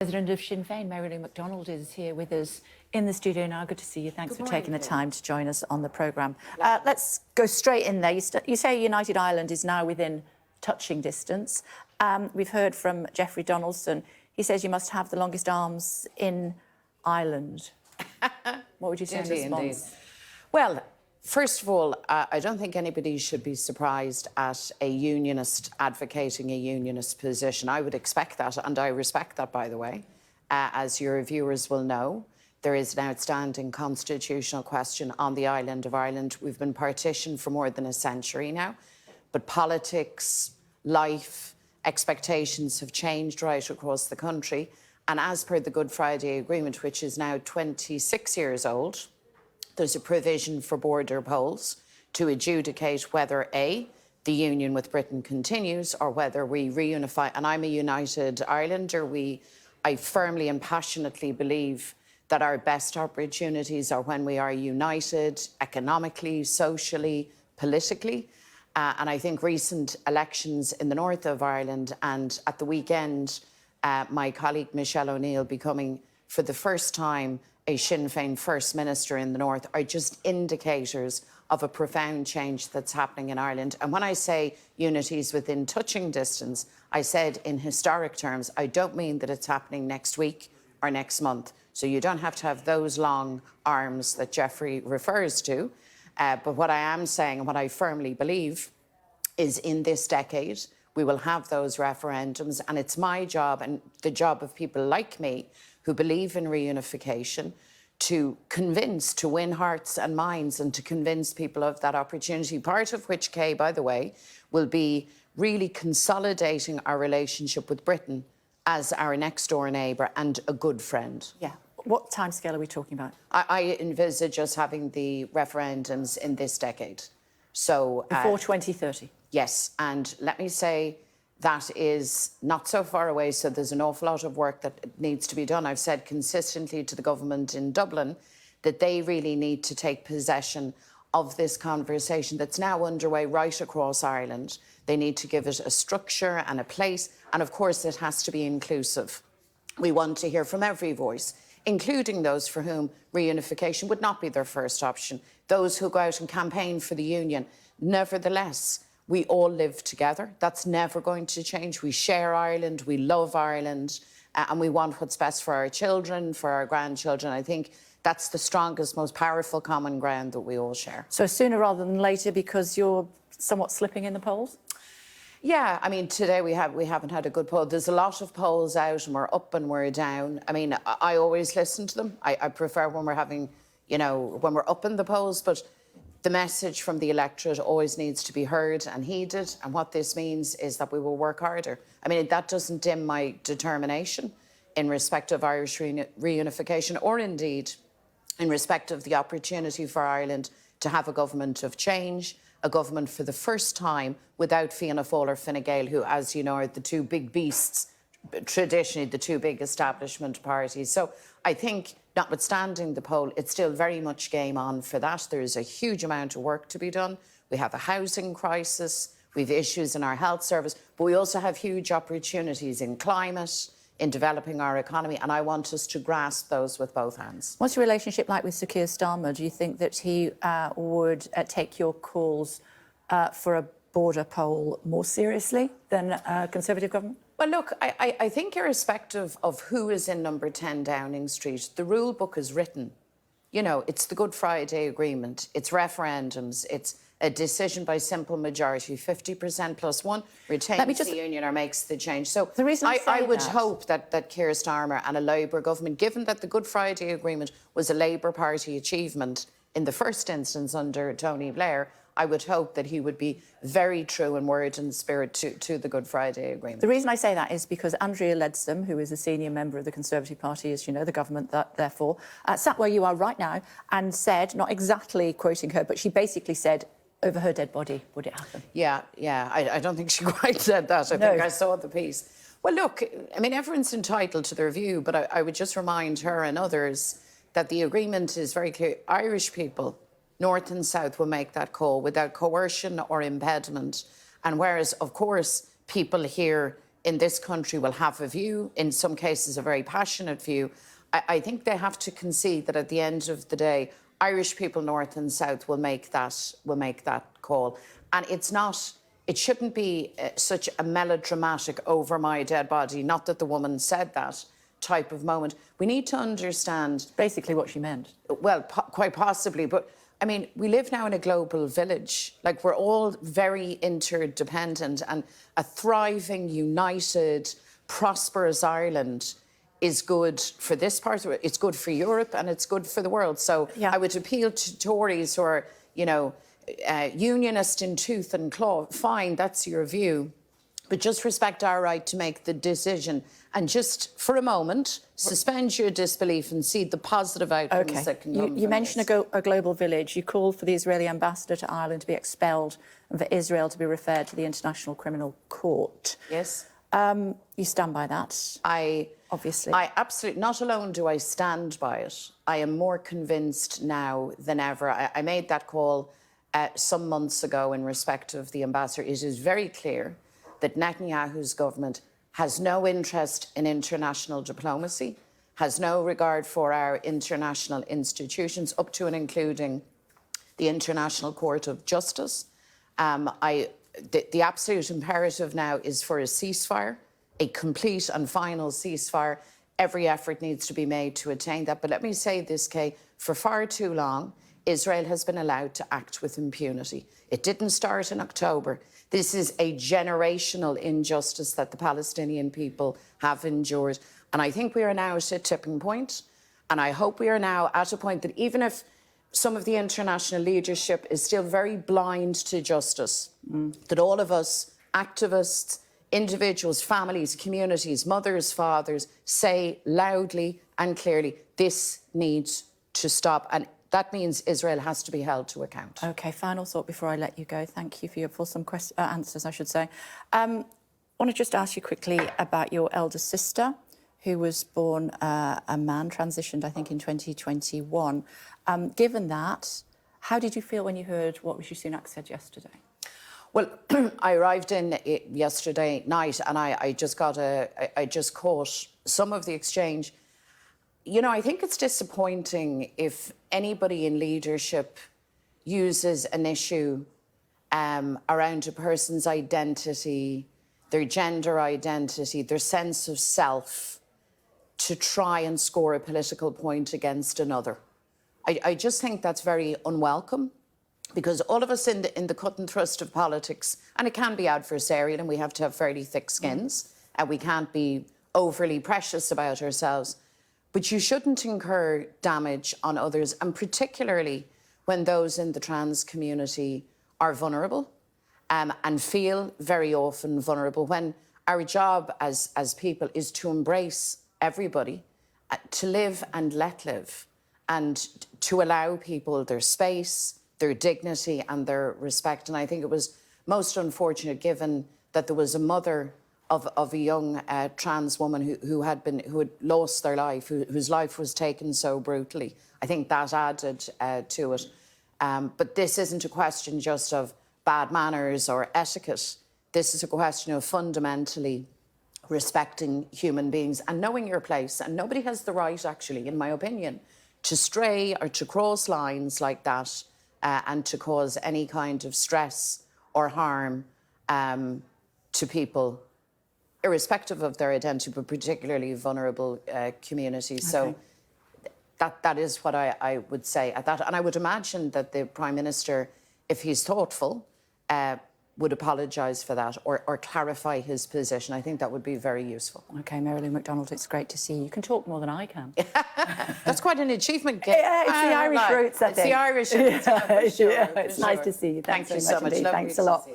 President of Sinn Féin, McDonald, is here with us in the studio now. Good to see you. Thanks for taking the time to join us on the programme. Let's go straight in there. You say United Ireland is now within touching distance. We've heard from Jeffrey Donaldson. He says you must have the longest arms in Ireland. What would you say in response? Indeed. Well, first of all, I don't think anybody should be surprised at a unionist advocating a unionist position. I would expect that, and I respect that, by the way. As your viewers will know, there is an outstanding constitutional question on the island of Ireland. We've been partitioned for more than a century now, but politics, life, expectations have changed right across the country. And as per the Good Friday Agreement, which is now 26 years old, there's a provision for border polls to adjudicate whether A, the union with Britain continues, or whether we reunify. And I'm a United Irelander. I firmly and passionately believe that our best opportunities are when we are united economically, socially, politically. And I think recent elections in the north of Ireland and at the weekend, my colleague Michelle O'Neill becoming for the first time a Sinn Féin First Minister in the north are just indicators of a profound change that's happening in Ireland. And when I say unities within touching distance, I said in historic terms, I don't mean that it's happening next week or next month. So you don't have to have those long arms that Jeffrey refers to. But what I am saying and what I firmly believe is in this decade, we will have those referendums, and it's my job and the job of people like me who believe in reunification to convince, to win hearts and minds and to convince people of that opportunity, part of which, Kay, by the way, will be really consolidating our relationship with Britain as our next door neighbour and a good friend. Yeah. What timescale are we talking about? I envisage us having the referendums in this decade. So before 2030? Yes, and let me say that is not so far away, so there's an awful lot of work that needs to be done. I've said consistently to the government in Dublin that they really need to take possession of this conversation that's now underway right across Ireland. They need to give it a structure and a place, and of course it has to be inclusive. We want to hear from every voice, including those for whom reunification would not be their first option, those who go out and campaign for the union. Nevertheless, we all live together. That's never going to change. We share Ireland, we love Ireland, and we want what's best for our children, for our grandchildren. I think that's the strongest, most powerful common ground that we all share. So sooner rather than later, because you're somewhat slipping in the polls? Yeah, I mean, today we haven't had a good poll. There's a lot of polls out and we're up and we're down. I mean, I always listen to them. I prefer when we're having, when we're up in the polls, but the message from the electorate always needs to be heard and heeded. And what this means is that we will work harder. I mean, that doesn't dim my determination in respect of Irish reunification, or indeed in respect of the opportunity for Ireland to have a government of change, a government for the first time without Fianna Fáil or Fine Gael, who, as you know, are the two big beasts, traditionally the two big establishment parties. So I think, notwithstanding the poll, it's still very much game on for that. There is a huge amount of work to be done. We have a housing crisis, we have issues in our health service, but we also have huge opportunities in climate, in developing our economy, and I want us to grasp those with both hands. What's your relationship like with Sir Keir Starmer? Do you think that he would take your calls for a border poll more seriously than a Conservative government? Well, look, I think irrespective of who is in number 10 Downing Street, the rule book is written. It's the Good Friday Agreement, it's referendums, it's a decision by simple majority, 50% plus one, retains the union or makes the change. So the reason I would hope that Keir Starmer and a Labour government, given that the Good Friday Agreement was a Labour Party achievement in the first instance under Tony Blair, I would hope that he would be very true in word and spirit to the Good Friday Agreement. The reason I say that is because Andrea Leadsom, who is a senior member of the Conservative Party, as you know, the government, therefore, sat where you are right now and said, not exactly quoting her, but she basically said, over her dead body, would it happen? Yeah. I don't think she quite said that. I think I saw the piece. Well, look, I mean, everyone's entitled to their view, but I would just remind her and others that the agreement is very clear. Irish people, North and South, will make that call without coercion or impediment. And whereas, of course, people here in this country will have a view, in some cases a very passionate view. I think they have to concede that at the end of the day, Irish people, north and south, will make that call. And it shouldn't be such a melodramatic over my dead body, not that the woman said that, type of moment. We need to understand... Basically what she meant. Well, quite possibly, but I mean, we live now in a global village. Like, we're all very interdependent, and a thriving, united, prosperous Ireland is good for this part of it, it's good for Europe, and it's good for the world. So I would appeal to Tories who are, you know, unionist in tooth and claw. Fine, that's your view. But just respect our right to make the decision, and just for a moment suspend your disbelief and see the positive outcomes that can come. You mentioned a global village. You called for the Israeli ambassador to Ireland to be expelled and for Israel to be referred to the International Criminal Court. Yes. You stand by that? Obviously. I absolutely, not alone do I stand by it, I am more convinced now than ever. I made that call some months ago in respect of the ambassador. It is very clear that Netanyahu's government has no interest in international diplomacy, has no regard for our international institutions, up to and including the International Court of Justice. The absolute imperative now is for a ceasefire, a complete and final ceasefire. Every effort needs to be made to attain that. But let me say this, Kay, for far too long, Israel has been allowed to act with impunity. It didn't start in October. This is a generational injustice that the Palestinian people have endured. And I think we are now at a tipping point. And I hope we are now at a point that even if some of the international leadership is still very blind to justice, that all of us, activists, individuals, families, communities, mothers, fathers, say loudly and clearly, this needs to stop. And that means Israel has to be held to account. OK, final thought before I let you go. Thank you for your fulsome answers, I should say. I want to just ask you quickly about your elder sister, who was born a man, transitioned, I think, in 2021. Given that, how did you feel when you heard what Rishi Sunak said yesterday? Well, I arrived in yesterday night, and I just caught some of the exchange. You know, I think it's disappointing if anybody in leadership uses an issue around a person's identity, their gender identity, their sense of self, to try and score a political point against another. I just think that's very unwelcome, because all of us in the cut and thrust of politics, and it can be adversarial, and we have to have fairly thick skins, and we can't be overly precious about ourselves. But you shouldn't incur damage on others, and particularly when those in the trans community are vulnerable and feel very often vulnerable, when our job as people is to embrace everybody, to live and let live, and to allow people their space, their dignity and their respect. And I think it was most unfortunate, given that there was a mother of a young trans woman who had lost their life, whose life was taken so brutally. I think that added to it. But this isn't a question just of bad manners or etiquette. This is a question of fundamentally respecting human beings and knowing your place. And nobody has the right, actually, in my opinion, to stray or to cross lines like that and to cause any kind of stress or harm to people, irrespective of their identity, but particularly vulnerable communities. Okay. So that is what I would say at that. And I would imagine that the Prime Minister, if he's thoughtful, would apologise for that or clarify his position. I think that would be very useful. OK, Marilyn McDonald, it's great to see you. You can talk more than I can. That's quite an achievement. Yeah, it's the Irish roots, I think. It's the Irish roots, for sure. It's nice to see you. Thank you so much. Thanks a lot.